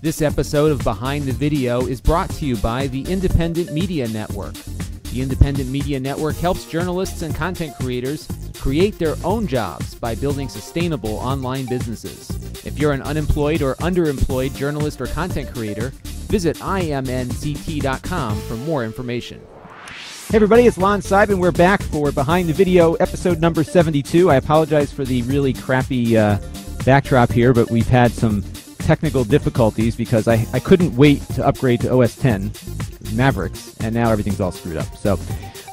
This episode of Behind the Video is brought to you by the Independent Media Network. The Independent Media Network helps journalists and content creators create their own jobs by building sustainable online businesses. If you're an unemployed or underemployed journalist or content creator, visit imnct.com for more information. Hey everybody, it's Lon Seidman. We're back for Behind the Video, episode number 72. I apologize for the really crappy backdrop here, but we've had some technical difficulties because I couldn't wait to upgrade to OS 10 Mavericks, and now everything's all screwed up. So,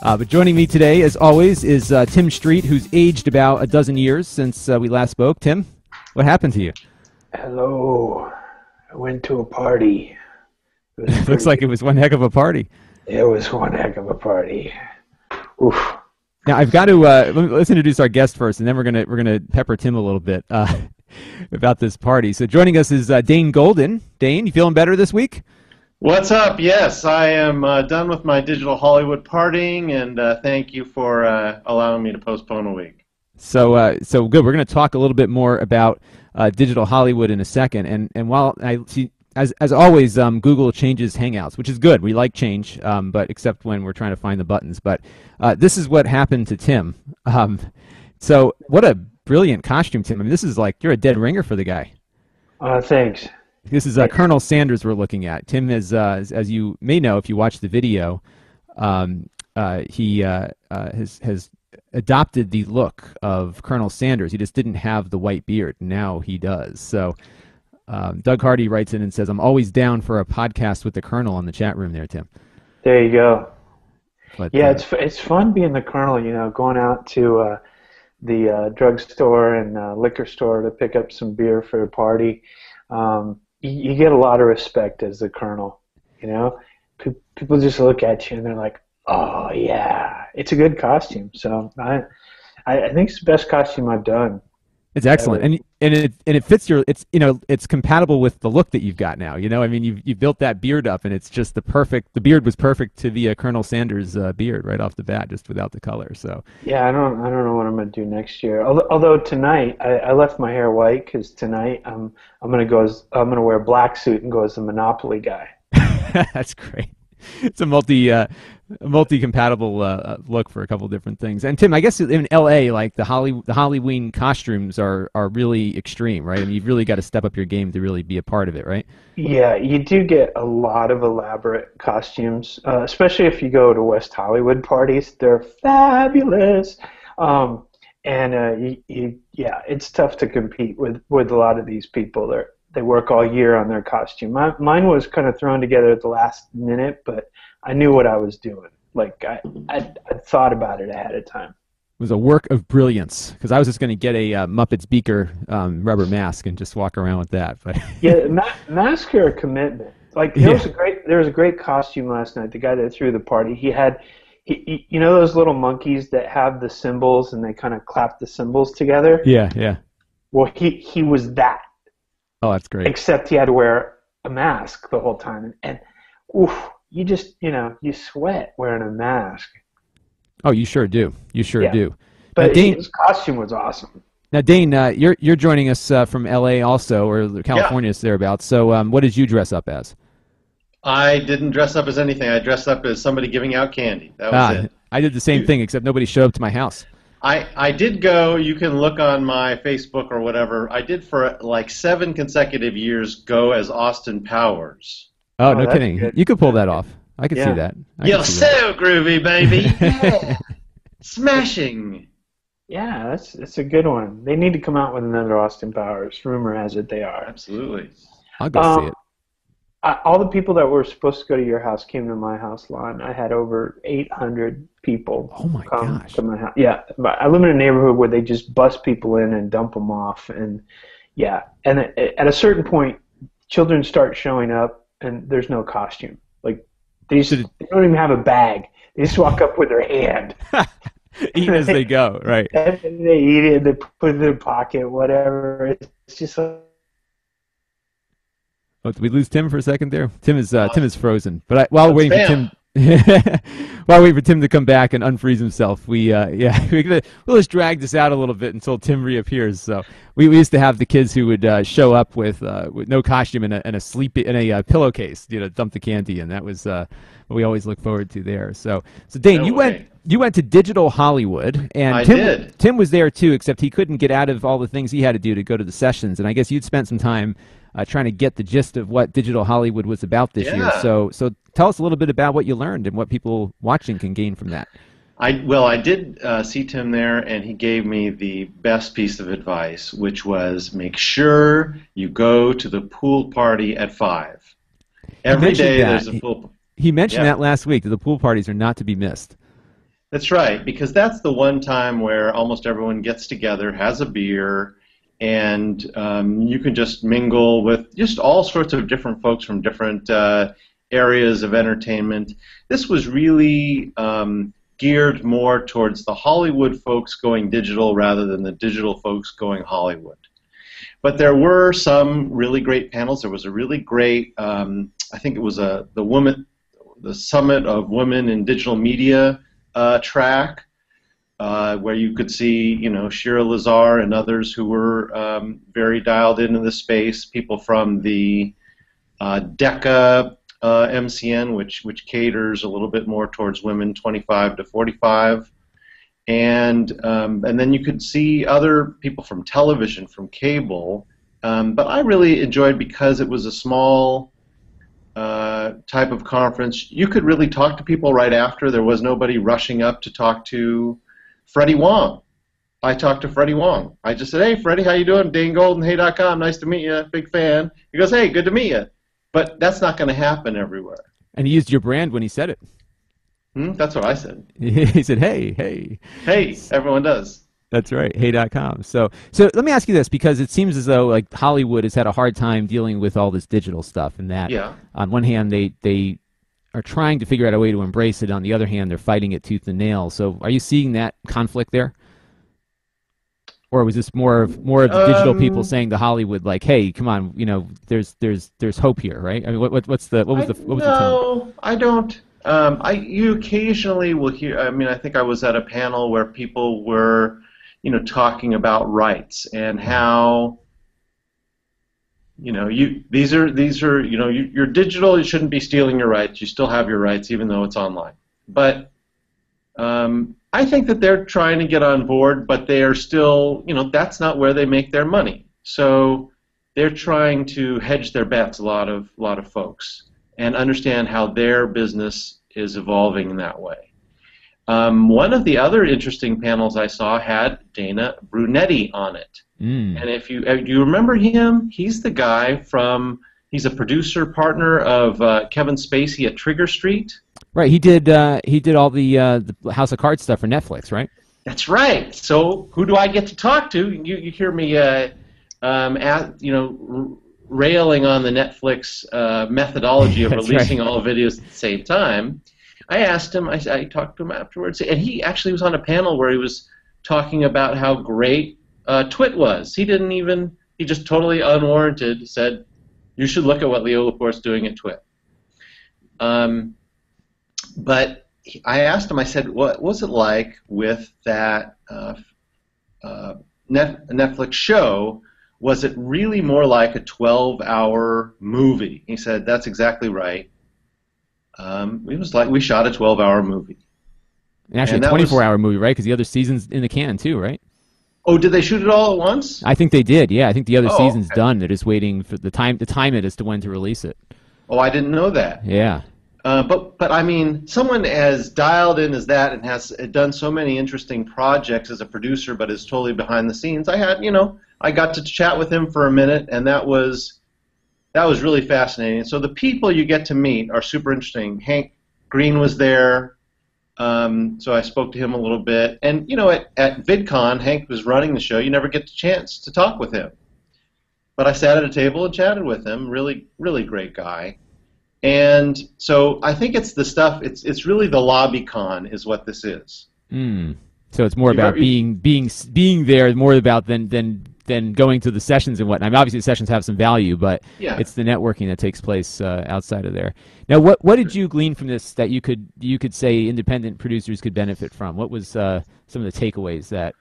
but joining me today, as always, is Tim Street, who's aged about a dozen years since we last spoke. Tim, what happened to you? Hello. I went to a party. It looks like it was one heck of a party. It was one heck of a party. Oof. Now I've got to let's introduce our guest first, and then we're gonna pepper Tim a little bit about this party. So joining us is Dane Golden. Dane, you feeling better this week? What's up? Yes, I am done with my digital Hollywood partying, and thank you for allowing me to postpone a week. So good. We're going to talk a little bit more about digital Hollywood in a second. And while I see, as always, Google changes Hangouts, which is good. We like change, but except when we're trying to find the buttons. But this is what happened to Tim. So what a brilliant costume, Tim. I mean, this is like you're a dead ringer for the guy. Thanks. This is Colonel Sanders we're looking at. Tim is, as you may know if you watch the video, he has adopted the look of Colonel Sanders. He just didn't have the white beard. Now he does. So Doug Hardy writes in and says, I'm always down for a podcast with the Colonel in the chat room there, Tim. There you go. But, yeah, it's fun being the Colonel, you know, going out to the drugstore and liquor store to pick up some beer for a party. You get a lot of respect as the Colonel, you know. People just look at you and they're like, oh yeah, it's a good costume. So I think it's the best costume I've done. It's excellent, and it fits your. It's it's compatible with the look that you've got now. You know, I mean, you built that beard up, and it's just the perfect. The beard was perfect to be a Colonel Sanders beard right off the bat, just without the color. So yeah, I don't know what I'm gonna do next year. Although tonight I left my hair white because tonight I'm gonna wear a black suit and go as the Monopoly guy. That's great. It's a multi-compatible look for a couple different things. And Tim, I guess in LA, like the Halloween costumes are really extreme, right? I mean, you've really got to step up your game to really be a part of it, right? Yeah, you do get a lot of elaborate costumes, especially if you go to West Hollywood parties. They're fabulous. Yeah, it's tough to compete with a lot of these people. They work all year on their costume. Mine was kind of thrown together at the last minute, but I knew what I was doing. Like I thought about it ahead of time. It was a work of brilliance because I was just going to get a Muppets Beaker rubber mask and just walk around with that. But yeah, masks are a commitment. Like there was a great costume last night. The guy that threw the party, he you know those little monkeys that have the cymbals and they kind of clap the cymbals together. Yeah. Well, he was that. Oh, that's great. Except he had to wear a mask the whole time, and oof, you just you sweat wearing a mask. Oh, you sure do. You sure do. But Dane, his costume was awesome. Now, Dane, you're joining us from LA also, or California, thereabouts. So, what did you dress up as? I didn't dress up as anything. I dressed up as somebody giving out candy. That was it. I did the same thing, except nobody showed up to my house. I did go, you can look on my Facebook or whatever, I did for like 7 consecutive years go as Austin Powers. Oh, no kidding. Good. You could pull that off. I could see that. You're so groovy, baby. Yeah. Smashing. Yeah, that's a good one. They need to come out with another Austin Powers. Rumor has it they are. Absolutely. I'll go see it. All the people that were supposed to go to your house came to my house, Lon. I had over 800 people come to my house. Yeah, I live in a neighborhood where they just bust people in and dump them off. And yeah, and at a certain point, children start showing up and there's no costume. Like they don't even have a bag. They just walk up with their hand. Eat as they go, right. And they eat it, they put it in their pocket, whatever. It's just like... Oh, did we lose Tim for a second there? Tim is frozen. But while we're waiting for While we wait for Tim to come back and unfreeze himself, we'll just drag this out a little bit until Tim reappears. So we used to have the kids who would show up with no costume and a pillowcase, dump the candy, and that was what we always look forward to there. So Dane, you went to Digital Hollywood, and Tim was there too, except he couldn't get out of all the things he had to do to go to the sessions, and I guess you'd spent some time trying to get the gist of what Digital Hollywood was about this year. So tell us a little bit about what you learned and what people watching can gain from that. I did see Tim there, and he gave me the best piece of advice, which was make sure you go to the pool party at 5. Every day there's a pool. He mentioned that last week, that the pool parties are not to be missed. That's right, because that's the one time where almost everyone gets together, has a beer, and you can just mingle with just all sorts of different folks from different areas of entertainment. This was really geared more towards the Hollywood folks going digital rather than the digital folks going Hollywood. But there were some really great panels. There was a really great, I think it was the Summit of Women in Digital Media track, where you could see, Shira Lazar and others who were very dialed into the space, people from the DECA MCN, which caters a little bit more towards women 25 to 45, and then you could see other people from television, from cable, but I really enjoyed, because it was a small type of conference, you could really talk to people right after. There was nobody rushing up to talk to Freddie Wong. I talked to Freddie Wong. I just said, "Hey, Freddie, how you doing? Dane Golden, hey.com, nice to meet you, big fan." He goes, "Hey, good to meet you." But that's not going to happen everywhere. And he used your brand when he said it. That's what I said. He said, hey. Hey, everyone does. That's right, hey.com. So let me ask you this, because it seems as though like Hollywood has had a hard time dealing with all this digital stuff, and that on one hand they are trying to figure out a way to embrace it. On the other hand, they're fighting it tooth and nail. So are you seeing that conflict there? Or was this more of the digital people saying to Hollywood, like, "Hey, come on, there's hope here, right?" I mean, what was the tone? No, I don't. You occasionally will hear. I mean, I think I was at a panel where people were, talking about rights and how, these are you're digital. You shouldn't be stealing your rights. You still have your rights, even though it's online. But I think that they're trying to get on board, but they are still, that's not where they make their money. So they're trying to hedge their bets, a lot of folks, and understand how their business is evolving in that way. One of the other interesting panels I saw had Dana Brunetti on it. And if you remember him, he's the guy he's a producer partner of Kevin Spacey at Trigger Street. Right, he did all the House of Cards stuff for Netflix, right? That's right. So who do I get to talk to? You hear me, railing on the Netflix methodology of releasing all videos at the same time. I asked him. I talked to him afterwards, and he actually was on a panel where he was talking about how great Twit was. He just totally unwarranted said, "You should look at what Leo Laporte's doing at Twit." But I asked him, I said, what was it like with that Netflix show? Was it really more like a 12-hour movie? He said, that's exactly right. It was like we shot a 12-hour movie. And actually a 24-hour movie, right? Because the other season's in the can too, right? Oh, did they shoot it all at once? I think they did, yeah. I think the other season's done. They're just waiting for the time it as to when to release it. Oh, I didn't know that. Yeah. But I mean, someone as dialed in as that and has done so many interesting projects as a producer, but is totally behind the scenes. I got to chat with him for a minute, and that was really fascinating. So the people you get to meet are super interesting. Hank Green was there, so I spoke to him a little bit. And at VidCon, Hank was running the show. You never get the chance to talk with him, but I sat at a table and chatted with him. Really, really great guy. And so I think it's the stuff. It's really the LobbyCon is what this is. So it's more about being there, more about than than going to the sessions and whatnot. I mean, obviously, the sessions have some value, but Yeah. it's the networking that takes place outside of there. Now, what did you glean from this that you could say independent producers could benefit from? What was some of the takeaways that,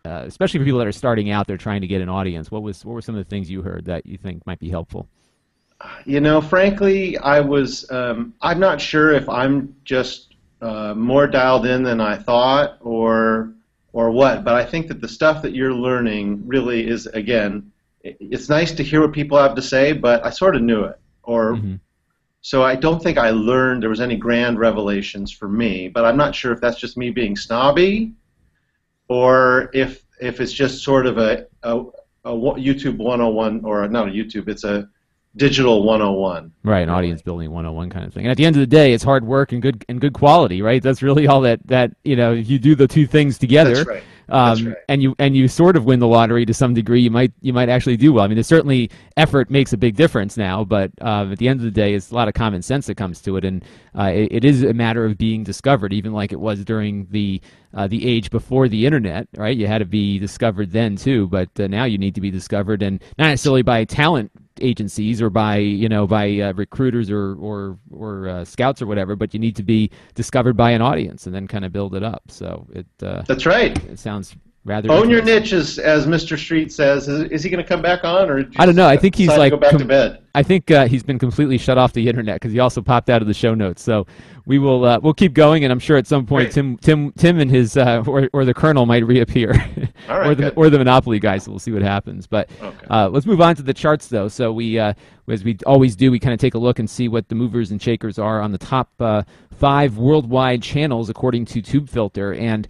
especially for people that are starting out, they're trying to get an audience? What were some of the things you heard that you think might be helpful? Frankly, I'm not sure if I'm just more dialed in than I thought, or what. But I think that the stuff that you're learning really is, again, it's nice to hear what people have to say, but I sort of knew it, so I don't think I learned there was any grand revelations for me. But I'm not sure if that's just me being snobby, or if it's just sort of a YouTube 101, or not a YouTube, it's a digital 101. Right, an audience building 101 kind of thing. And at the end of the day, it's hard work and good quality, right? That's really all that if you do the two things together. That's right. That's right. And you sort of win the lottery to some degree. You might actually do well. I mean, there's certainly effort makes a big difference now, but at the end of the day, it's a lot of common sense that comes to it, and it is a matter of being discovered, even like it was during the age before the internet, right? You had to be discovered then too, but now you need to be discovered, and not necessarily by talent agencies or by recruiters or scouts or whatever, but you need to be discovered by an audience and then kind of build it up. So that's right. It sounds rather own your niche, as Mr. Street says. Is he going to come back on, or I don't know? I think he's like go back to bed? I think he's been completely shut off the internet because he also popped out of the show notes. So we will we'll keep going, and I'm sure at some point Tim and his or the Colonel might reappear, all right, or the Monopoly guys. So we'll see what happens. But let's move on to the charts, though. So we as we always do, we kind of take a look and see what the movers and shakers are on the top 5 worldwide channels according to TubeFilter. And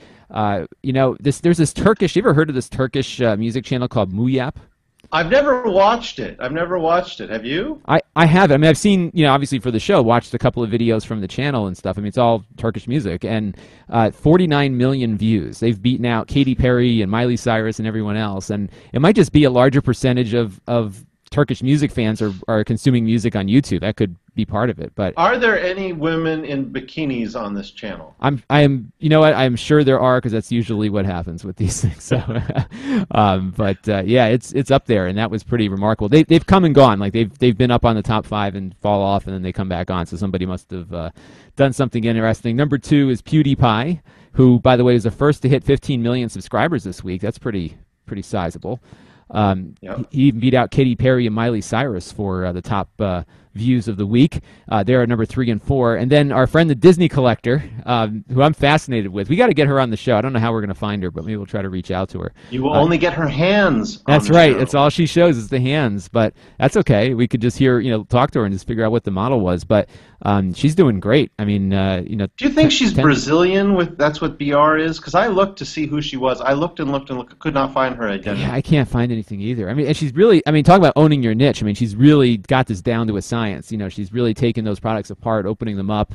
there's this Turkish. You ever heard of this Turkish music channel called Muyap? I've never watched it. Have you? I have. I mean, I've seen, obviously for the show, watched a couple of videos from the channel and stuff. I mean, it's all Turkish music, and 49 million views. They've beaten out Katy Perry and Miley Cyrus and everyone else, and it might just be a larger percentage of Turkish music fans are consuming music on YouTube. That could be part of it. But are there any women in bikinis on this channel? I'm sure there are, because that's usually what happens with these things. So, yeah, it's up there, and that was pretty remarkable. They've come and gone. Like they've been up on the top 5 and fall off, and then they come back on. So somebody must have done something interesting. Number 2 is PewDiePie, who, by the way, is the first to hit 15 million subscribers this week. That's pretty sizable. He even beat out Katy Perry and Miley Cyrus for the top views of the week. They're at number 3 and 4. And then our friend the Disney Collector, who I'm fascinated with. We got to get her on the show. I don't know how we're going to find her, but maybe we'll try to reach out to her. You will only get her hands on That's the right. show. It's all she shows is the hands, but that's okay. We could just talk to her and just figure out what the model was. But she's doing great. I mean, Do you think she's Brazilian? That's what BR is? Because I looked to see who she was. I looked and looked and looked, could not find her identity. Yeah, I can't find anything either. I mean, and she's really, talk about owning your niche. I mean, she's really got this down to a science. She's really taking those products apart, opening them up,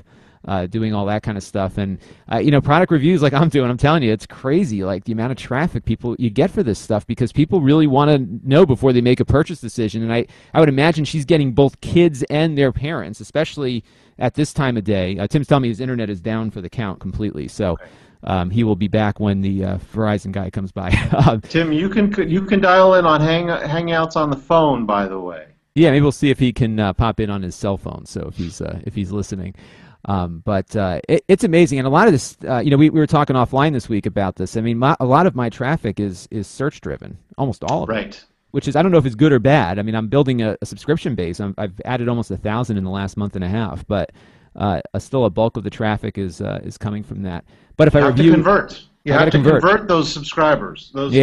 doing all that kind of stuff. And, product reviews like I'm doing, I'm telling you, it's crazy, like the amount of traffic you get for this stuff, because people really want to know before they make a purchase decision. And I would imagine she's getting both kids and their parents, especially at this time of day. Tim's telling me his internet is down for the count completely. So he will be back when the Verizon guy comes by. Tim, you can dial in on Hangouts on the phone, by the way. Yeah, maybe we'll see if he can pop in on his cell phone. So if he's listening, but it's amazing, and a lot of this, we were talking offline this week about this. I mean, a lot of my traffic is search driven, almost all of it. Right. Which is, I don't know if it's good or bad. I mean, I'm building a subscription base. I've added almost 1,000 in the last month and a half, but still a bulk of the traffic is coming from that. But if I review, you have to convert those subscribers, those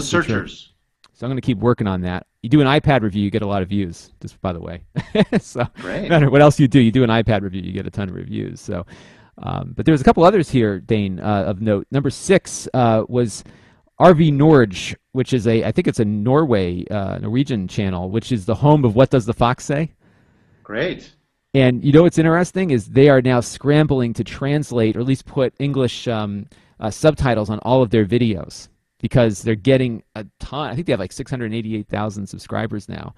searchers. So I'm going to keep working on that. You do an iPad review, you get a lot of views, just by the way. So great. No matter what else you do an iPad review, you get a ton of reviews. So, but there's a couple others here, Dane, of note. Number 6 was RV Norge, which is I think it's a Norwegian channel, which is the home of What Does the Fox Say? Great. And what's interesting is they are now scrambling to translate, or at least put English subtitles on all of their videos, because they're getting a ton. I think they have like 688,000 subscribers now,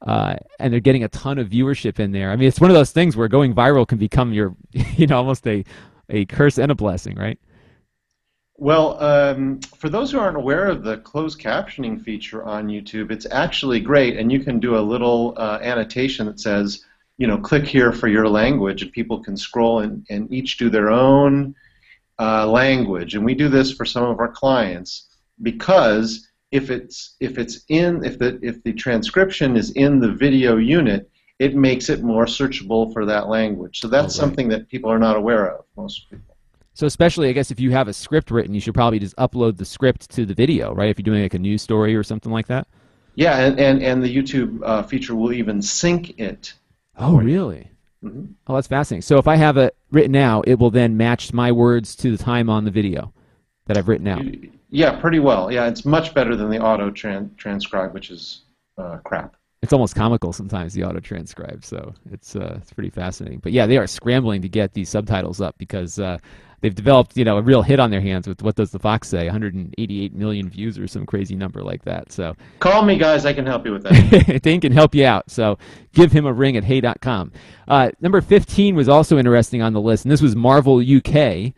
and they're getting a ton of viewership in there. I mean, it's one of those things where going viral can become your, almost a curse and a blessing, right? Well, for those who aren't aware of the closed captioning feature on YouTube, it's actually great, and you can do a little annotation that says, click here for your language, and people can scroll and each do their own language. And we do this for some of our clients because if the transcription is in the video unit, it makes it more searchable for that language. So that's something that people are not aware of, most people. So especially, I guess, if you have a script written, you should probably just upload the script to the video, right? If you're doing like a news story or something like that. Yeah, and the YouTube feature will even sync it. Oh, really? Mm-hmm. Oh, that's fascinating. So if I have it written out, it will then match my words to the time on the video that I've written out. Yeah, pretty well. Yeah, it's much better than the auto transcribe, which is crap. It's almost comical sometimes, the auto transcribe. So it's pretty fascinating. But yeah, they are scrambling to get these subtitles up because they've developed, a real hit on their hands with What Does the Fox Say? 188 million views or some crazy number like that. So call me, guys. I can help you with that. Dane can help you out. So give him a ring at hey.com. Number 15 was also interesting on the list, and this was Marvel UK.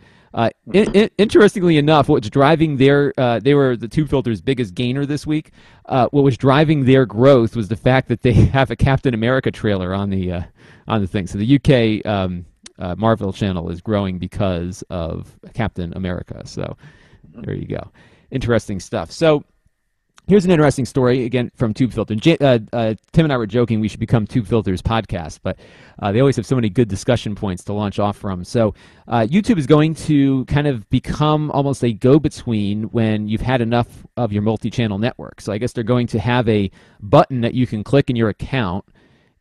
Interestingly enough, what's driving their they were the Tube Filter's biggest gainer this week. What was driving their growth was the fact that they have a Captain America trailer on the thing. So the UK Marvel channel is growing because of Captain America. So there you go. Interesting stuff. So here's an interesting story, again, from Tube Filter. Tim and I were joking we should become Tube Filter's podcast, but they always have so many good discussion points to launch off from. So YouTube is going to kind of become almost a go-between when you've had enough of your multi-channel network. So I guess they're going to have a button that you can click in your account,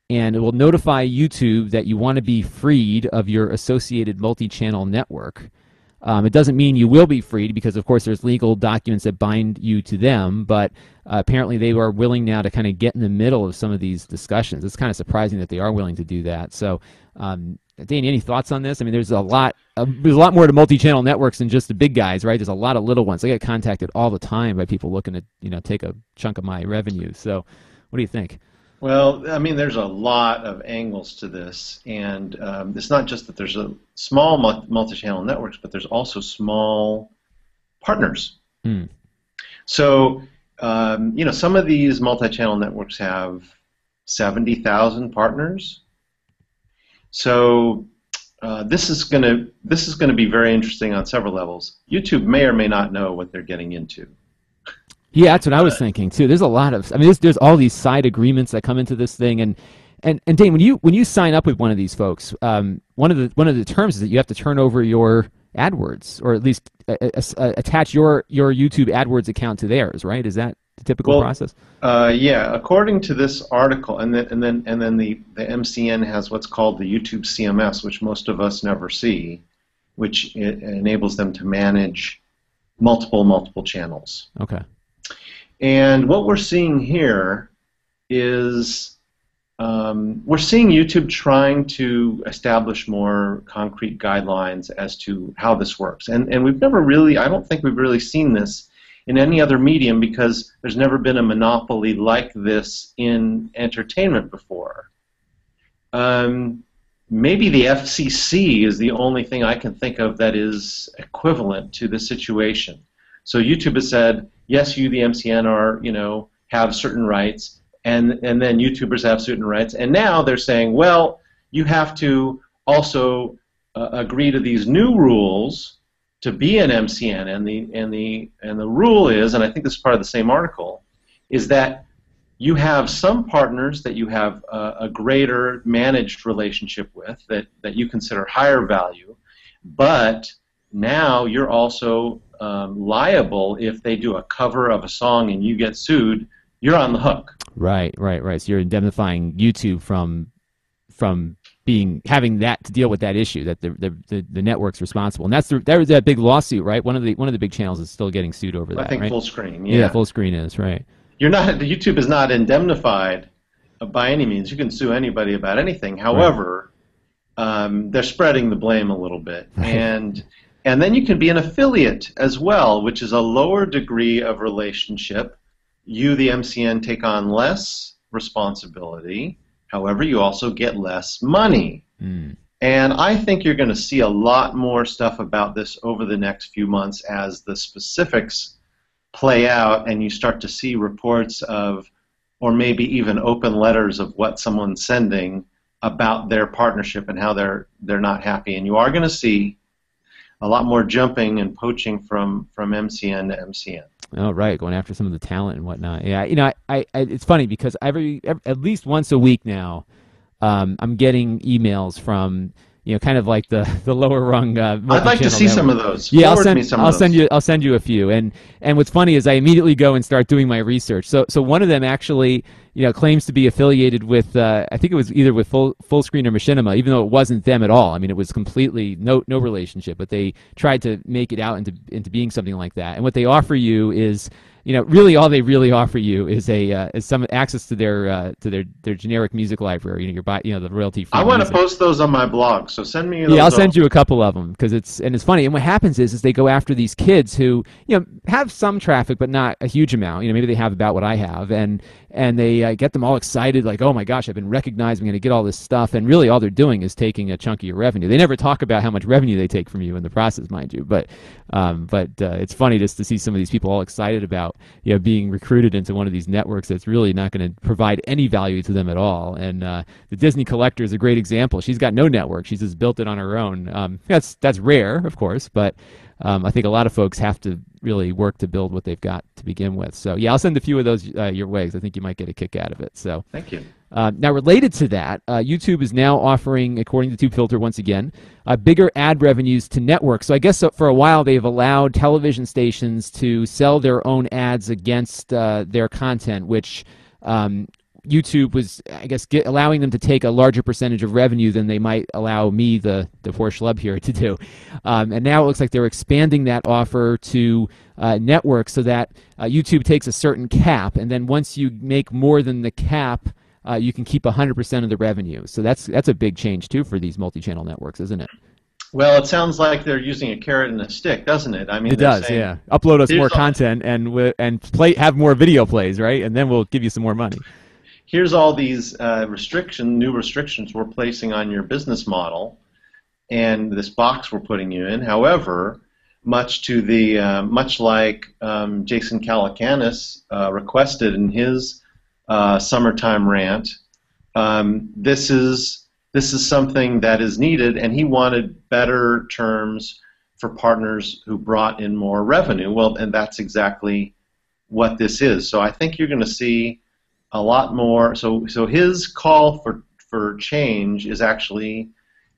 and it will notify YouTube that you want to be freed of your associated multi-channel network. It doesn't mean you will be freed because, of course, there's legal documents that bind you to them, but apparently they are willing now to kind of get in the middle of some of these discussions. It's kind of surprising that they are willing to do that. So, Dane, any thoughts on this? I mean, there's a lot more to multi-channel networks than just the big guys, right? There's a lot of little ones. I get contacted all the time by people looking to, take a chunk of my revenue. So what do you think? Well, I mean, there's a lot of angles to this, and it's not just that there's a small multi-channel networks, but there's also small partners. So, some of these multi-channel networks have 70,000 partners. So, this is going to be very interesting on several levels. YouTube may or may not know what they're getting into. Yeah, that's what I was thinking too. There's a lot of, there's all these side agreements that come into this thing, and Dane, when you sign up with one of these folks, one of the terms is that you have to turn over your AdWords, or at least attach your YouTube AdWords account to theirs, right? Is that the typical process? Yeah, according to this article, and then the MCN has what's called the YouTube CMS, which most of us never see, which enables them to manage multiple channels. Okay. And what we're seeing here is we're seeing YouTube trying to establish more concrete guidelines as to how this works. And we've never really, I don't think we've really seen this in any other medium because there's never been a monopoly like this in entertainment before. Maybe the FCC is the only thing I can think of that is equivalent to the situation. So YouTube has said, yes, you, the MCN, are, have certain rights, and then YouTubers have certain rights, and now they're saying, well, you have to also agree to these new rules to be an MCN, and the rule is, and I think this is part of the same article, is that you have some partners that you have a greater managed relationship with that you consider higher value, but now you're also liable if they do a cover of a song and you get sued. You're on the hook. Right. So you're indemnifying YouTube from having that to deal with that issue that the network's responsible, and that was that big lawsuit, right? One of the big channels is still getting sued over that. I think right? Full Screen. Yeah, Full Screen is right. YouTube is not indemnified by any means. You can sue anybody about anything. However, they're spreading the blame a little bit, right. And then you can be an affiliate as well, which is a lower degree of relationship. You, the MCN, take on less responsibility. However, you also get less money. And I think you're going to see a lot more stuff about this over the next few months as the specifics play out and you start to see reports of, or maybe even open letters of what someone's sending about their partnership and how they're not happy. And you are going to see a lot more jumping and poaching from MCN to MCN. Oh, right, going after some of the talent and whatnot. Yeah, you know, I it's funny because every at least once a week now, I'm getting emails from, you know, kind of like the lower rung. I'd like to see some of those. Yeah, I'll send you a few. And what's funny is I immediately go and start doing my research. So one of them actually, you know, claims to be affiliated with I think it was either with Fullscreen or Machinima, even though it wasn't them at all. I mean, it was completely no relationship, but they tried to make it out into being something like that. And what they offer you is, you know, really all they really offer you is is some access to their generic music library. You know, the royalty free. I want to post those on my blog, so send me. Yeah, I'll send you a couple of them because it's funny. And what happens is they go after these kids who, you know, have some traffic but not a huge amount. You know, maybe they have about what I have, and they get them all excited, like, oh my gosh, I've been recognized, I'm going to get all this stuff, and really all they're doing is taking a chunk of your revenue. They never talk about how much revenue they take from you in the process, mind you, but it's funny just to see some of these people all excited about, you know, being recruited into one of these networks that's really not going to provide any value to them at all. And the Disney Collector is a great example. She's got no network. She's just built it on her own. That's rare, of course, but I think a lot of folks have to really work to build what they've got to begin with. So yeah, I'll send a few of those your way because I think you might get a kick out of it. So thank you. Now, related to that, YouTube is now offering, according to TubeFilter once again, bigger ad revenues to networks. So I guess for a while they've allowed television stations to sell their own ads against their content, which YouTube was, I guess, allowing them to take a larger percentage of revenue than they might allow me, the poor schlub here, to do. And now it looks like they're expanding that offer to networks so that YouTube takes a certain cap, and then once you make more than the cap, you can keep 100% of the revenue. So that's a big change, too, for these multi-channel networks, isn't it? Well, it sounds like they're using a carrot and a stick, doesn't it? I mean, it does, yeah. Upload us more content and have more video plays, right? And then we'll give you some more money. Here's all these new restrictions we're placing on your business model, and this box we're putting you in. However, much like Jason Calacanis requested in his summertime rant, this is something that is needed, and he wanted better terms for partners who brought in more revenue. Well, and that's exactly what this is. So I think you're going to see a lot more. So his call for change is actually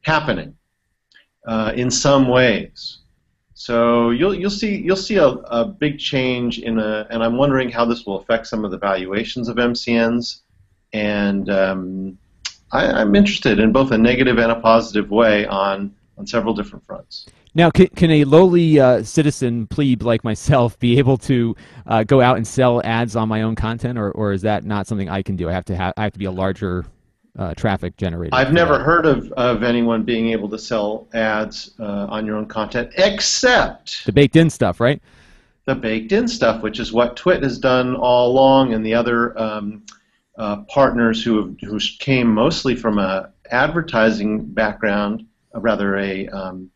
happening in some ways. So you'll see a big change and I'm wondering how this will affect some of the valuations of MCNs, and I'm interested in both a negative and a positive way on several different fronts. Now, can a lowly citizen plebe like myself be able to go out and sell ads on my own content, or is that not something I can do? I have to be a larger traffic generator. I've never heard of anyone being able to sell ads on your own content, except the baked-in stuff, right? The baked-in stuff, which is what Twit has done all along, and the other partners who came mostly from a advertising background, rather a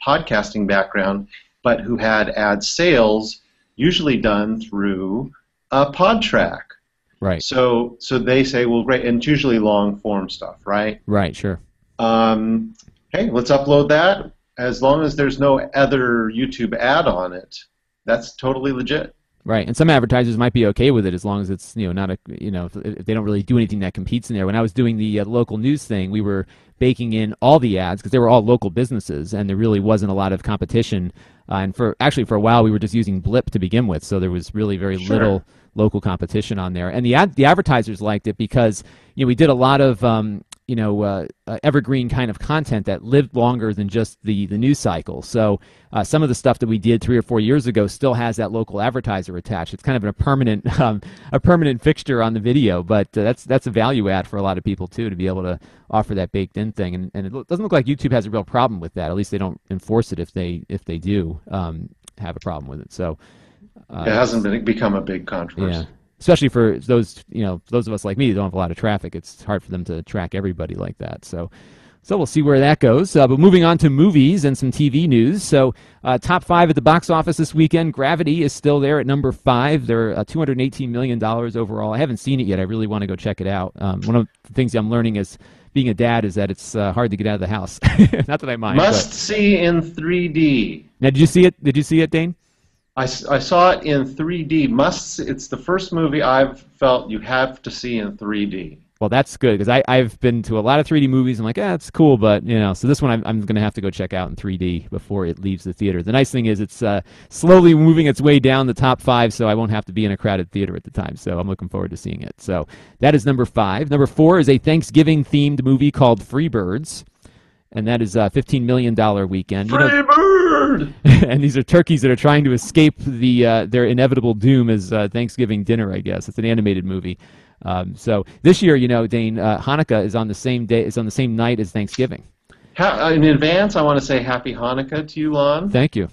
podcasting background, but who had ad sales usually done through PodTrack. Right. So they say, well, great, and it's usually long form stuff, right? Right, sure. Hey, let's upload that. As long as there's no other YouTube ad on it, that's totally legit. Right, and some advertisers might be okay with it as long as it's, you know, not a, you know, if they don't really do anything that competes in there. When I was doing the local news thing, we were baking in all the ads because they were all local businesses, and there really wasn't a lot of competition. And for a while, we were just using Blip to begin with, so there was really very little local competition on there. And the advertisers liked it because, you know, we did a lot of evergreen kind of content that lived longer than just the news cycle. So some of the stuff that we did 3 or 4 years ago still has that local advertiser attached. It's kind of a permanent fixture on the video, but that's a value add for a lot of people too, to be able to offer that baked in thing. And it doesn't look like YouTube has a real problem with that. At least they don't enforce it if they do have a problem with it. So it hasn't become a big controversy. Yeah. Especially for those of us like me who don't have a lot of traffic, it's hard for them to track everybody like that. So, So we'll see where that goes. But moving on to movies and some TV news. So top 5 at the box office this weekend. Gravity is still there at number 5. They're $218 million overall. I haven't seen it yet. I really want to go check it out. One of the things I'm learning is being a dad is that it's hard to get out of the house. Not that I mind. Must see in 3D. Now, did you see it? Did you see it, Dane? I saw it in 3D. It's the first movie I've felt you have to see in 3D. Well, that's good, because I've been to a lot of 3D movies. I'm like, it's cool, but, so this one I'm going to have to go check out in 3D before it leaves the theater. The nice thing is it's slowly moving its way down the top 5, so I won't have to be in a crowded theater at the time. So I'm looking forward to seeing it. So that is number 5. Number 4 is a Thanksgiving-themed movie called Freebirds, and that is a $15 million weekend. Freebird! And these are turkeys that are trying to escape their inevitable doom as Thanksgiving dinner, I guess. It's an animated movie. So this year, Dane, Hanukkah is on the same day. Is on the same night as Thanksgiving. In advance, I want to say Happy Hanukkah to you, Lon. Thank you,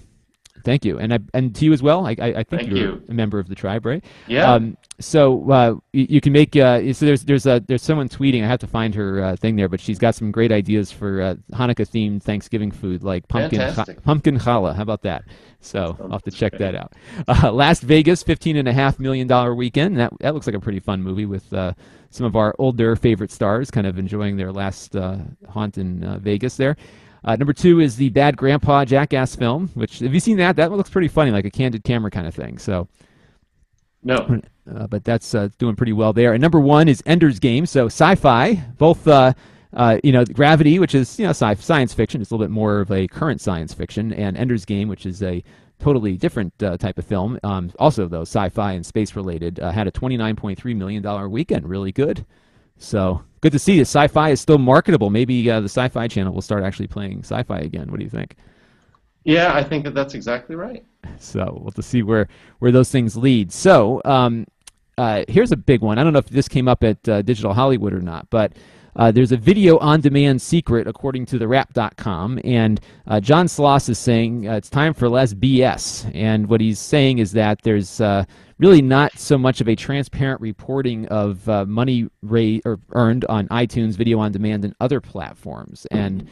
and to you as well. I think you're a member of the tribe, right? Yeah. So you can make. So there's someone tweeting. I have to find her thing there, but she's got some great ideas for Hanukkah-themed Thanksgiving food, like pumpkin challah. How about that? So I'll have to check that out. Las Vegas, $15.5 million weekend. That looks like a pretty fun movie with some of our older favorite stars kind of enjoying their last haunt in Vegas there. Number 2 is the Bad Grandpa Jackass film, which, have you seen that? That looks pretty funny, like a candid camera kind of thing. So, no. But that's doing pretty well there. And number 1 is Ender's Game. So sci-fi, both Gravity, which is science fiction. It's a little bit more of a current science fiction, and Ender's Game, which is a totally different type of film. Also, though, sci-fi and space related, had a $29.3 million weekend. Really good. So good to see that sci-fi is still marketable. Maybe the Sci-Fi Channel will start actually playing sci-fi again. What do you think? Yeah, I think that's exactly right. So we'll have to see where those things lead. So here's a big one. I don't know if this came up at Digital Hollywood or not, but there's a video on demand secret according to TheWrap.com, and John Sloss is saying it's time for less BS. And what he's saying is that there's really not so much of a transparent reporting of money earned on iTunes, video on demand, and other platforms. And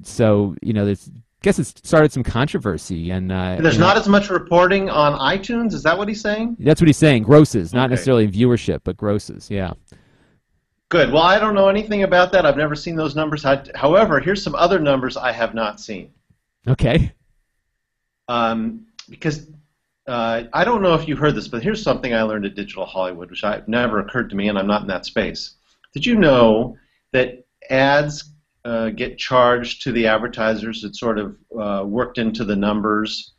so there's, I guess it's started some controversy, and there's not as much reporting on iTunes. Is that what he's saying? That's what he's saying. Grosses, not necessarily viewership, but grosses. Yeah. Good. Well, I don't know anything about that. I've never seen those numbers. However, here's some other numbers I have not seen. Okay. Because I don't know if you heard this, but here's something I learned at Digital Hollywood, which never occurred to me, and I'm not in that space. Did you know that ads get charged to the advertisers? It's sort of worked into the numbers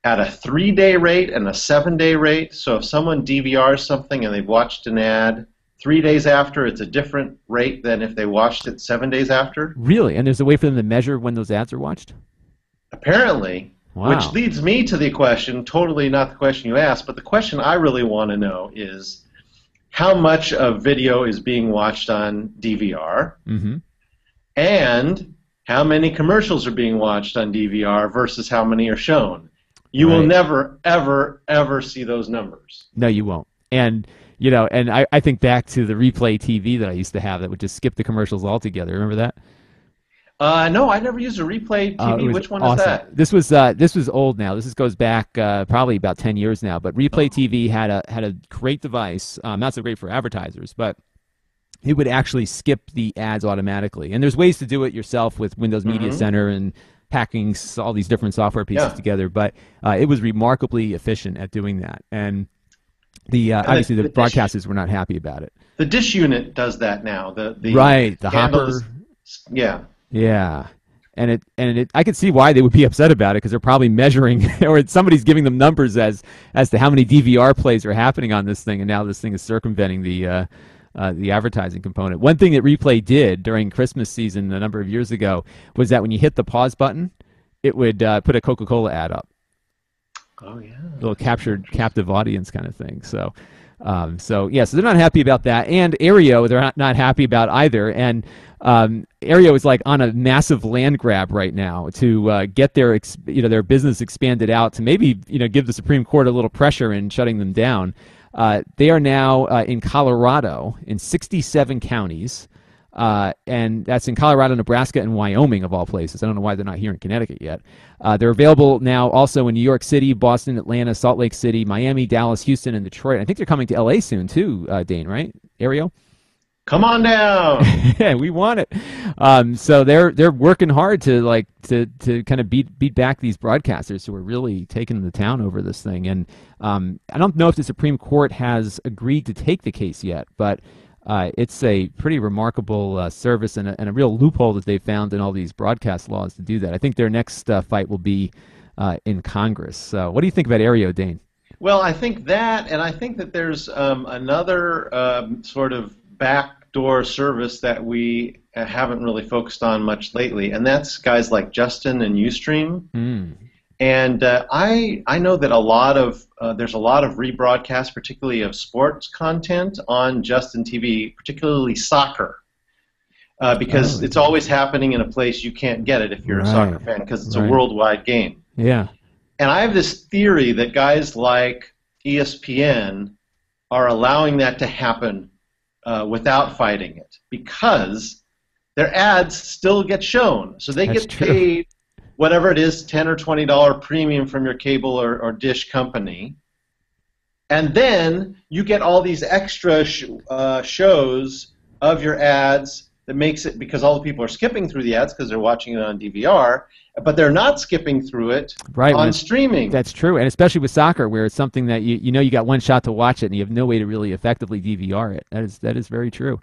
at a 3-day rate and a 7-day rate. So if someone DVRs something and they've watched an ad 3 days after, it's a different rate than if they watched it 7 days after. Really? And there's a way for them to measure when those ads are watched? Apparently. Wow. Which leads me to the question, totally not the question you asked, but the question I really want to know is how much of video is being watched on DVR, and how many commercials are being watched on DVR versus how many are shown. You will never, ever, ever see those numbers. No, you won't. And and I think back to the replay TV that I used to have that would just skip the commercials altogether. Remember that? No, I never used a replay TV. Which one is that? This was old now. This goes back probably about 10 years now. But replay TV had a great device. Not so great for advertisers, but it would actually skip the ads automatically. And there's ways to do it yourself with Windows Media Center and packing all these different software pieces together. But it was remarkably efficient at doing that. And obviously the broadcasters were not happy about it. The dish unit does that now. The hopper. Yeah. Yeah, and I could see why they would be upset about it, because they're probably measuring, or somebody's giving them numbers as to how many DVR plays are happening on this thing, and now this thing is circumventing the advertising component. One thing that Replay did during Christmas season a number of years ago was that when you hit the pause button, it would put a Coca-Cola ad up. Oh yeah, a little captive audience kind of thing. So they're not happy about that, and Aereo they're not happy about either, and Aereo is like on a massive land grab right now to get their business expanded out to maybe give the Supreme Court a little pressure in shutting them down. They are now in Colorado in 67 counties. and that's in Colorado, Nebraska, and Wyoming, of all places. I don't know why they're not here in Connecticut yet. They're available now also in New York City, Boston, Atlanta, Salt Lake City, Miami, Dallas, Houston, and Detroit. I think they're coming to LA soon too, Dane, right? Aereo? Come on down. Yeah, we want it. So they're working hard to kind of beat back these broadcasters who are really taking the town over this thing. And I don't know if the Supreme Court has agreed to take the case yet, but it's a pretty remarkable service and a real loophole that they've found in all these broadcast laws to do that. I think their next fight will be in Congress. So what do you think about Aereo, Dane? Well, I think that, and I think that there's another sort of backdoor service that we haven't really focused on much lately, and that's guys like Justin and Ustream. And I know that there's a lot of rebroadcast, particularly of sports content on Justin TV, particularly soccer, because it's always happening in a place you can't get it if you're a soccer fan, because it's a worldwide game. Yeah. And I have this theory that guys like ESPN are allowing that to happen without fighting it, because their ads still get shown, so they get paid whatever it is, $10 or $20 premium from your cable or dish company, and then you get all these extra shows of your ads that makes it, because all the people are skipping through the ads because they're watching it on DVR, but they're not skipping through it on streaming. That's true, and especially with soccer, where it's something that you know you got one shot to watch it, and you have no way to really effectively DVR it. That is very true.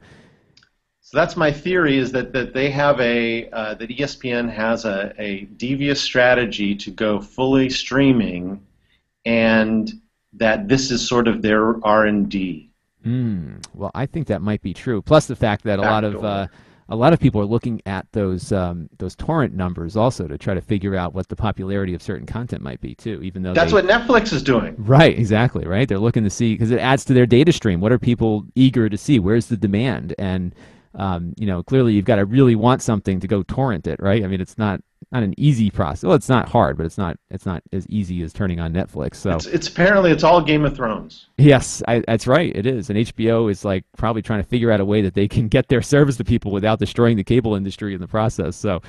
So that's my theory, is that they have that ESPN has a devious strategy to go fully streaming, and that this is sort of their R&D. Well, I think that might be true. Plus the fact that a lot of people are looking at those torrent numbers also to try to figure out what the popularity of certain content might be too. Even though that's what Netflix is doing. Right, exactly. Right, they're looking to see, because it adds to their data stream. What are people eager to see? Where's the demand? And clearly you've got to really want something to go torrent it, right? I mean, it's not an easy process. Well, it's not hard, but it's not as easy as turning on Netflix. So it's apparently it's all Game of Thrones. Yes, that's right. It is, and HBO is like probably trying to figure out a way that they can get their service to people without destroying the cable industry in the process. So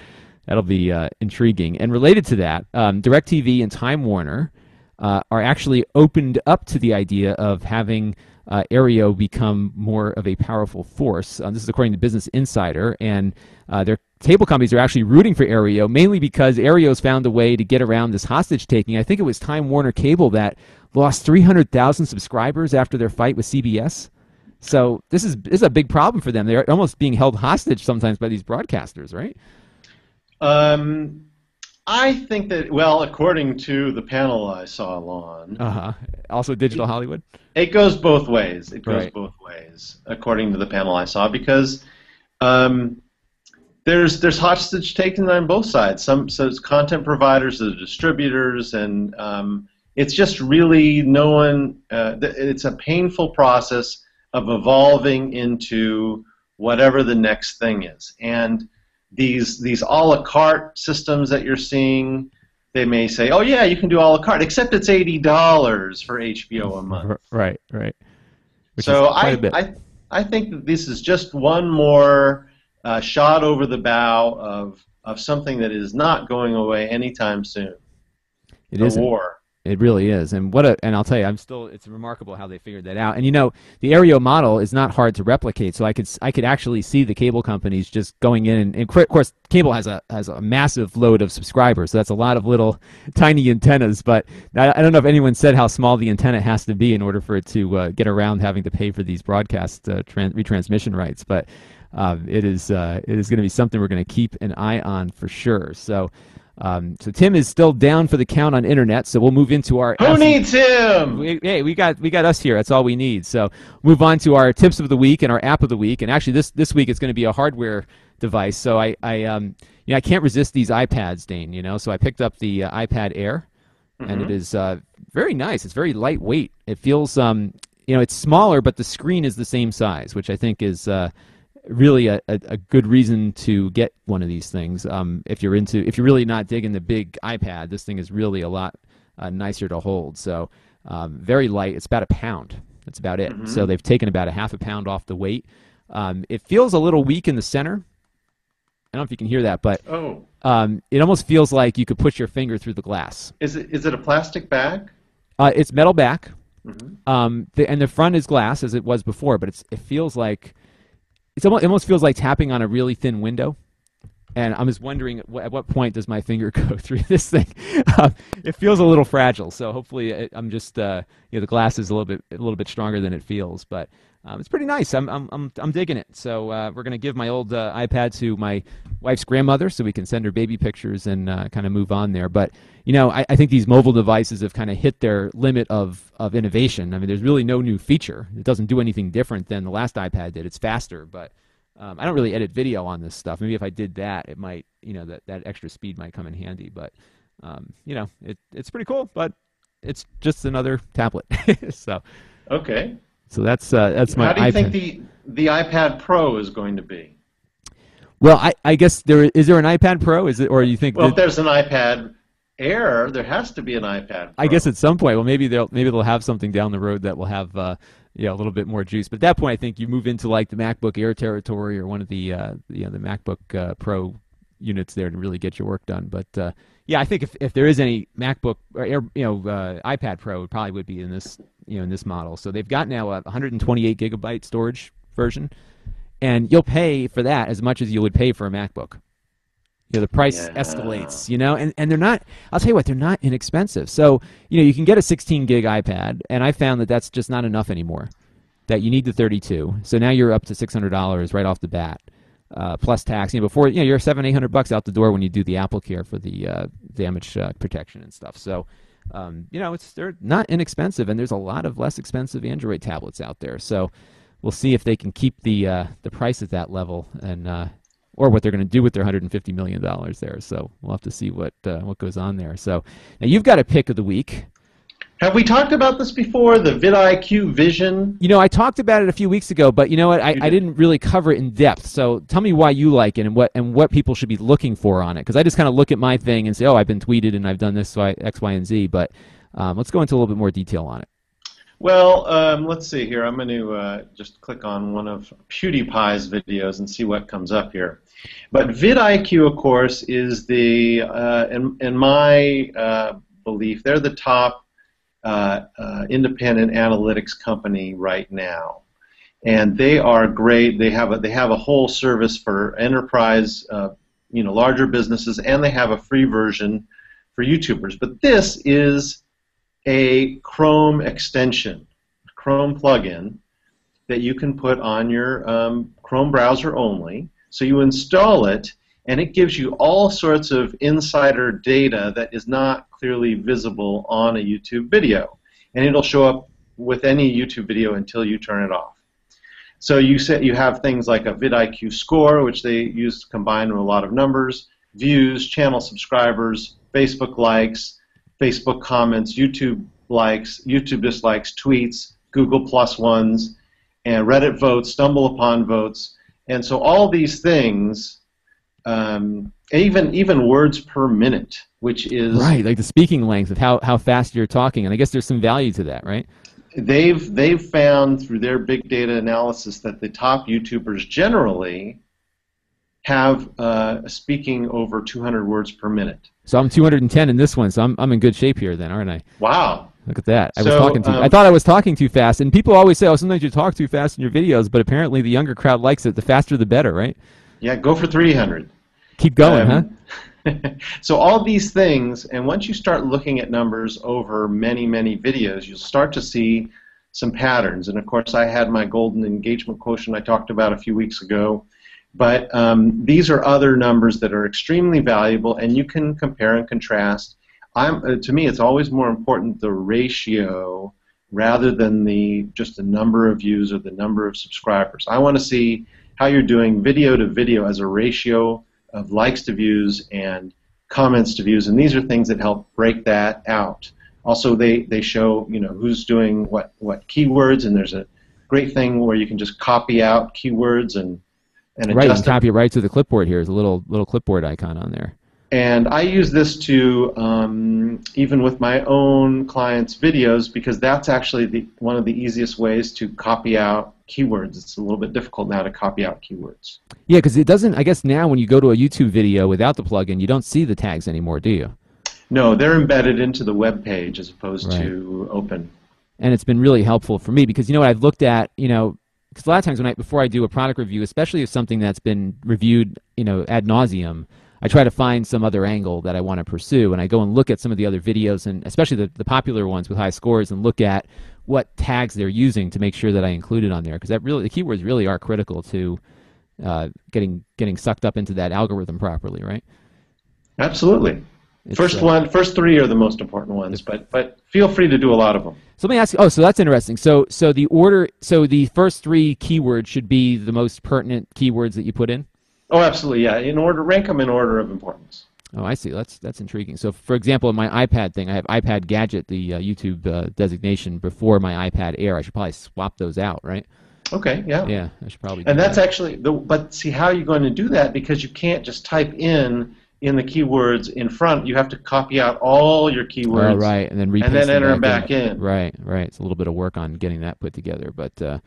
that'll be intriguing. And related to that, DirecTV and Time Warner are actually opened up to the idea of having Aereo become more of a powerful force. This is according to Business Insider, and their cable companies are actually rooting for Aereo, mainly because Aereo's found a way to get around this hostage-taking. I think it was Time Warner Cable that lost 300,000 subscribers after their fight with CBS. So this is a big problem for them. They're almost being held hostage sometimes by these broadcasters, right? I think that, well, according to the panel I saw on, also Digital Hollywood, it goes both ways. It goes both ways, according to the panel I saw, because there's hostage taken on both sides. So it's content providers, the distributors, and it's just really no one. It's a painful process of evolving into whatever the next thing is, and these a la carte systems that you're seeing, they may say, oh yeah, you can do a la carte, except it's $80 for HBO a month. Right. So I think that this is just one more shot over the bow of something that is not going away anytime soon. It is a war. It really is, and I'll tell you, it's remarkable how they figured that out. And the Aereo model is not hard to replicate, so I could actually see the cable companies just going in, and of course, cable has a massive load of subscribers, so that's a lot of little tiny antennas. But I don't know if anyone said how small the antenna has to be in order for it to get around having to pay for these broadcast retransmission rights. But it is going to be something we're going to keep an eye on for sure. So Tim is still down for the count on internet, so we'll move into our... Who needs him? We got us here. That's all we need. So move on to our tips of the week and our app of the week. And actually, this week it's going to be a hardware device. So I can't resist these iPads, Dane. So I picked up the iPad Air, and it is very nice. It's very lightweight. It feels it's smaller, but the screen is the same size, which I think is really a good reason to get one of these things. If you're really not digging the big iPad, this thing is really a lot nicer to hold. So very light. It's about a pound. That's about it. So they've taken about a half a pound off the weight. It feels a little weak in the center. I don't know if you can hear that, but it almost feels like you could push your finger through the glass. Is it a plastic back? It's metal back. Mm-hmm. And the front is glass as it was before, but it feels like it almost feels like tapping on a really thin window. And I'm just wondering at what point does my finger go through this thing? It feels a little fragile, so hopefully I'm just the glass is a little bit stronger than it feels, but it's pretty nice. I'm digging it. So we're gonna give my old iPad to my wife's grandmother so we can send her baby pictures and kind of move on there. But I think these mobile devices have kind of hit their limit of innovation. I mean, there's really no new feature. It doesn't do anything different than the last iPad did. It's faster, but I don't really edit video on this stuff. Maybe if I did that, it might, that extra speed might come in handy. But, it's pretty cool. But it's just another tablet. So okay. So that's my iPad. How do you think the iPad Pro is going to be? Well, I guess is there an iPad Pro? Is it, or you think? Well, if there's an iPad Air, there has to be an iPad Pro. I guess at some point. Well, maybe they'll have something down the road that will have a little bit more juice. But at that point, I think you move into like the MacBook Air territory or one of the MacBook Pro units there to really get your work done. But I think if there is any MacBook or Air, iPad Pro, it probably would be in this model. So they've got now a 128 gigabyte storage version, and you'll pay for that as much as you would pay for a MacBook. The price escalates, and they're not, I'll tell you what, they're not inexpensive. So, you can get a 16 gig iPad, and I found that that's just not enough anymore, that you need the 32. So now you're up to $600 right off the bat, plus tax. Before, you're $700-800 out the door when you do the Apple Care for the damage protection and stuff. So, they're not inexpensive, and there's a lot of less expensive Android tablets out there. So we'll see if they can keep the price at that level, and or what they're going to do with their $150 million there. So we'll have to see what goes on there. So now you've got a pick of the week. Have we talked about this before, the vidIQ Vision? I talked about it a few weeks ago, but you know what? I didn't really cover it in depth. So tell me why you like it and what people should be looking for on it. Because I just kind of look at my thing and say, oh, I've been tweeted and I've done this, X, Y, and Z. But let's go into a little bit more detail on it. Well, let's see here. I'm going to just click on one of PewDiePie's videos and see what comes up here. But vidIQ, of course, is the, in my belief, they're the top independent analytics company right now, and they are great. They have a whole service for enterprise, larger businesses, and they have a free version for YouTubers. But this is a Chrome extension, a Chrome plugin that you can put on your Chrome browser only. So you install it, and it gives you all sorts of insider data that is not clearly visible on a YouTube video. And it'll show up with any YouTube video until you turn it off. So you have things like a vidIQ score, which they use combined with a lot of numbers, views, channel subscribers, Facebook likes, Facebook comments, YouTube likes, YouTube dislikes, tweets, Google Plus ones, and Reddit votes, StumbleUpon votes. And so all these things, even words per minute, which is right, like the speaking length of how fast you're talking, and I guess there's some value to that, right? They've found through their big data analysis that the top YouTubers generally have speaking over 200 words per minute. So I'm 210 in this one, so I'm in good shape here then, aren't I? Wow. Look at that. I thought I was talking too fast, and people always say, oh, sometimes you talk too fast in your videos, but apparently the younger crowd likes it. The faster the better, right? Yeah, go for 300. Keep going, huh? So all these things, and once you start looking at numbers over many, many videos, you'll start to see some patterns. And of course, I had my golden engagement quotient I talked about a few weeks ago. But these are other numbers that are extremely valuable, and you can compare and contrast. To me, it's always more important the ratio rather than just the number of views or the number of subscribers. I want to see how you're doing video to video as a ratio of likes to views and comments to views, and these are things that help break that out. Also, they show who's doing what keywords, and there's a great thing where you can just copy out keywords and adjust right, you can copy it right to the clipboard here. There's a little clipboard icon on there. And I use this to, even with my own clients' videos, because that's actually one of the easiest ways to copy out keywords. It's a little bit difficult now to copy out keywords. Yeah, because it doesn't, I guess now when you go to a YouTube video without the plugin, you don't see the tags anymore, do you? No, they're embedded into the web page as opposed to open. And it's been really helpful for me because, you know what, I've looked at, you know, because a lot of times before I do a product review, especially if something that's been reviewed, you know, ad nauseum, I try to find some other angle that I want to pursue, and I go and look at some of the other videos, and especially the popular ones with high scores, and look at what tags they're using to make sure that I include it on there, because that really, the keywords really are critical to getting sucked up into that algorithm properly, right? Absolutely. First three are the most important ones, but feel free to do a lot of them. So let me ask you. Oh, so that's interesting. So the first three keywords should be the most pertinent keywords that you put in. Oh, absolutely, yeah. Rank them in order of importance. Oh, I see. That's intriguing. So, for example, in my iPad thing, I have iPad Gadget, the YouTube designation before my iPad Air. I should probably swap those out, right? Okay, yeah. Yeah, I should probably. And that's actually but see how you're going to do that, because you can't just type in the keywords in front. You have to copy out all your keywords. Oh, right, and then enter them back in. Right. It's a little bit of work on getting that put together, but.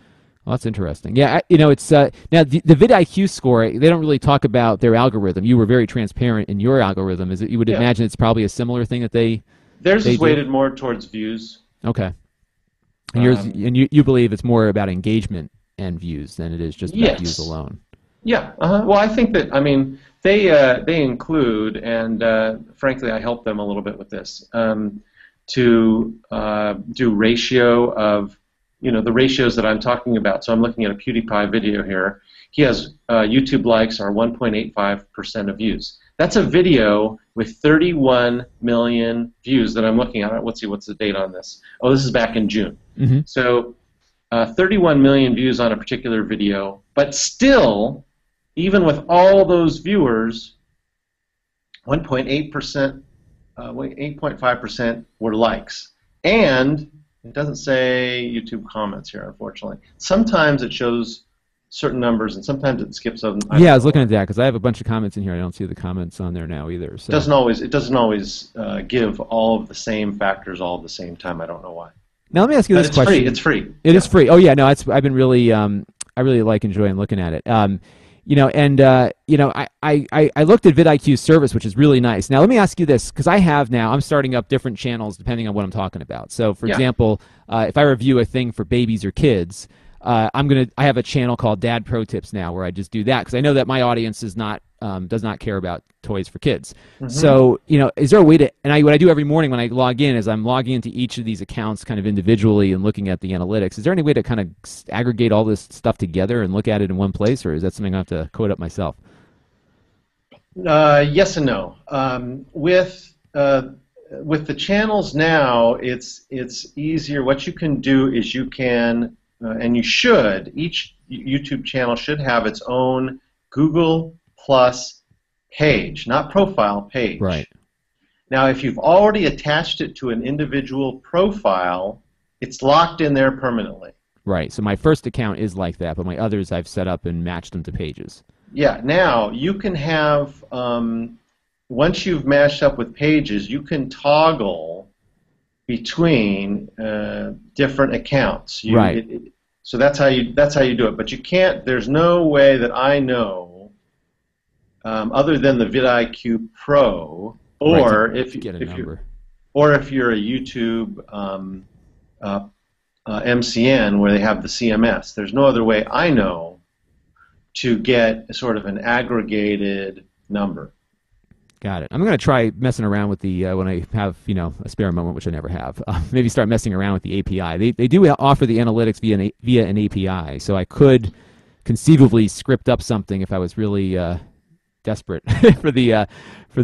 Well, that's interesting. Yeah, you know, it's now the vidIQ score. They don't really talk about their algorithm. You were very transparent in your algorithm. Is it? You would imagine it's probably a similar thing that theirs is weighted more towards views. Okay. And yours, and you believe it's more about engagement and views than it is just about views alone. Yeah. Well, I think that they include, and frankly, I help them a little bit with this to do ratio of. You know, the ratios that I'm talking about. So I'm looking at a PewDiePie video here. He has YouTube likes are 1.85% of views. That's a video with 31 million views that I'm looking at. Let's see, what's the date on this? Oh, this is back in June. Mm-hmm. So 31 million views on a particular video, but still, even with all those viewers, 1.8%, 8.5% were likes. And it doesn't say YouTube comments here, unfortunately. Sometimes it shows certain numbers, and sometimes it skips them. Yeah, I was looking at that because I have a bunch of comments in here. I don't see the comments on there now either. So. It doesn't always give all of the same factors all at the same time. I don't know why. Now let me ask you this question. It's free. It is free. Oh yeah, no, I've been really I really like enjoying looking at it. You know, and you know, I looked at vidIQ's service, which is really nice. Now, let me ask you this, because I'm starting up different channels depending on what I'm talking about. So, for example, if I review a thing for babies or kids, I have a channel called Dad Pro Tips now, where I just do that because I know that my audience does not care about toys for kids. Mm-hmm. So, you know, is there a way to? And what I do every morning when I log in is I'm logging into each of these accounts kind of individually and looking at the analytics. Is there any way to kind of aggregate all this stuff together and look at it in one place, or is that something I have to code up myself? Yes and no. With the channels now, it's easier. What you can do is you can, and you should. Each YouTube channel should have its own Google Plus page, not profile, page. Right. Now, if you've already attached it to an individual profile, it's locked in there permanently. Right. So my first account is like that, but my others I've set up and matched them to pages. Yeah. Now, you can have, once you've matched up with pages, you can toggle between different accounts. Right. So that's how you do it. But you can't. There's no way that I know. Other than the vidIQ Pro, or right, if you're a YouTube MCN where they have the CMS, there's no other way I know to get sort of an aggregated number. Got it. I'm going to try messing around with the when I have a spare moment, which I never have. Maybe start messing around with the API. They do offer the analytics via an API, so I could conceivably script up something if I was really desperate for the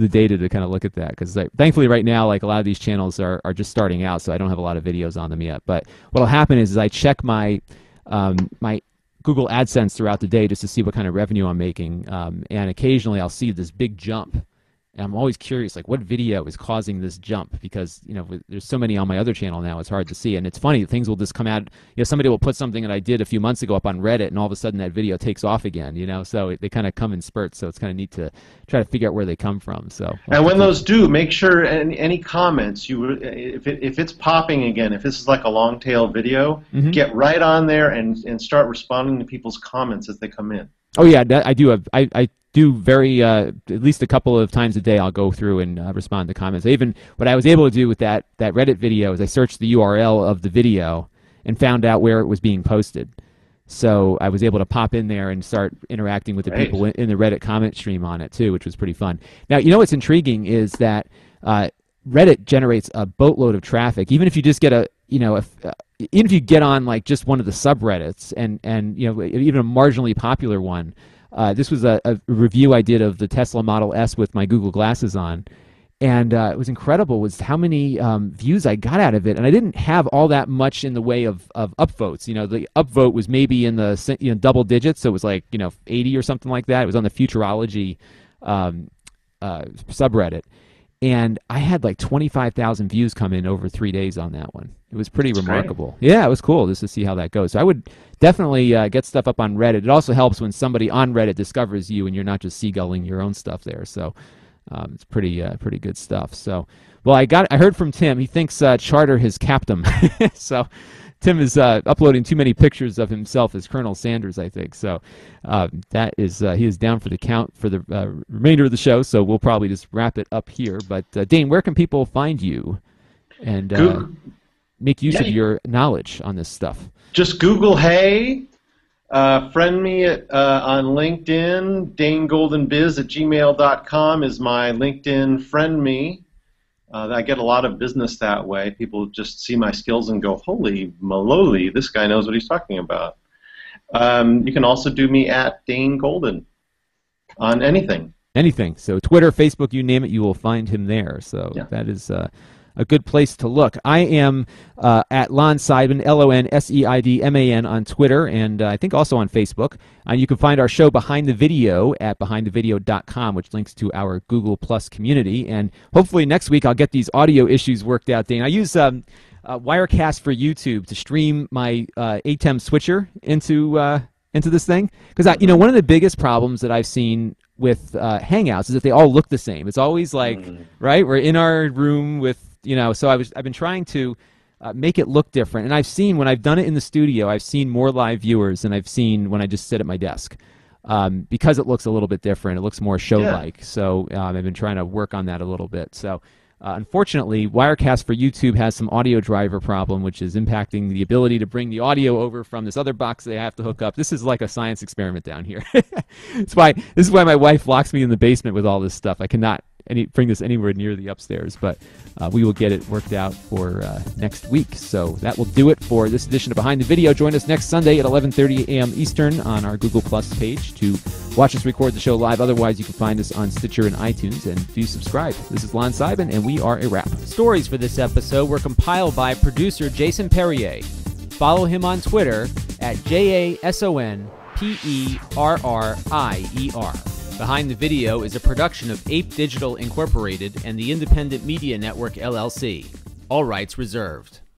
data to kind of look at that, because thankfully right now, like, a lot of these channels are just starting out, so I don't have a lot of videos on them yet. But what'll happen is I check my my Google AdSense throughout the day just to see what kind of revenue I'm making, and occasionally I'll see this big jump, And I'm always curious, like, what video is causing this jump? Because, you know, there's so many on my other channel now, it's hard to see. And it's funny, things will just come out. You know, somebody will put something that I did a few months ago up on Reddit, and all of a sudden that video takes off again, you know? So they kind of come in spurts, so it's kind of neat to try to figure out where they come from. So. And when those do, make sure any comments, if it's popping again, if this is like a long tail video, get right on there and start responding to people's comments as they come in. Oh yeah, I do. I do very at least a couple of times a day. I'll go through and respond to comments. What I was able to do with that Reddit video is I searched the URL of the video and found out where it was being posted. So I was able to pop in there and start interacting with the people in the Reddit comment stream on it too, which was pretty fun. Now, you know what's intriguing is that Reddit generates a boatload of traffic. Even if you just get even if you get on like just one of the subreddits and you know, even a marginally popular one. This was a review I did of the Tesla Model S with my Google glasses on, and it was incredible was how many views I got out of it. And I didn't have all that much in the way of upvotes. You know, the upvote was maybe in the double digits, so it was like 80 or something like that. It was on the Futurology subreddit. And I had like 25,000 views come in over 3 days on that one. It was pretty remarkable. Great. Yeah, it was cool just to see how that goes. So I would definitely get stuff up on Reddit. It also helps when somebody on Reddit discovers you and you're not just seagulling your own stuff there. So it's pretty good stuff. So, well, I heard from Tim. He thinks Charter has capped him. So Tim is uploading too many pictures of himself as Colonel Sanders, I think. So that is he is down for the count for the remainder of the show. So we'll probably just wrap it up here. But Dane, where can people find you and make use of your knowledge on this stuff? Just Google Hey, friend me on LinkedIn. DaneGoldenBiz@gmail.com is my LinkedIn friend me. I get a lot of business that way. People just see my skills and go, holy maloli, this guy knows what he's talking about. You can also do me at Dane Golden on anything. Anything. So Twitter, Facebook, you name it, you will find him there. So that is a good place to look. I am at Lon Seidman, LonSeidman on Twitter, and I think also on Facebook. You can find our show Behind the Video at behindthevideo.com, which links to our Google Plus community. And hopefully next week I'll get these audio issues worked out, Dane. I use Wirecast for YouTube to stream my ATEM switcher into this thing. Because one of the biggest problems that I've seen with Hangouts is that they all look the same. It's always like, right, we're in our room with, so I've been trying to make it look different. And I've seen, when I've done it in the studio, I've seen more live viewers than I've seen when I just sit at my desk. Because it looks a little bit different. It looks more show-like. So I've been trying to work on that a little bit. So unfortunately, Wirecast for YouTube has some audio driver problem, which is impacting the ability to bring the audio over from this other box they have to hook up. This is like a science experiment down here. This is why my wife locks me in the basement with all this stuff. I cannot bring this anywhere near the upstairs, but we will get it worked out for next week. So that will do it for this edition of Behind the Video. Join us next Sunday at 11:30 a.m. Eastern on our Google Plus page to watch us record the show live. Otherwise, you can find us on Stitcher and iTunes, and do subscribe. This is Lon Seidman, and we are a wrap. Stories for this episode were compiled by producer Jason Perrier. Follow him on Twitter at JASONPERRIER. Behind the Video is a production of Ape Digital Incorporated and the Independent Media Network, LLC. All rights reserved.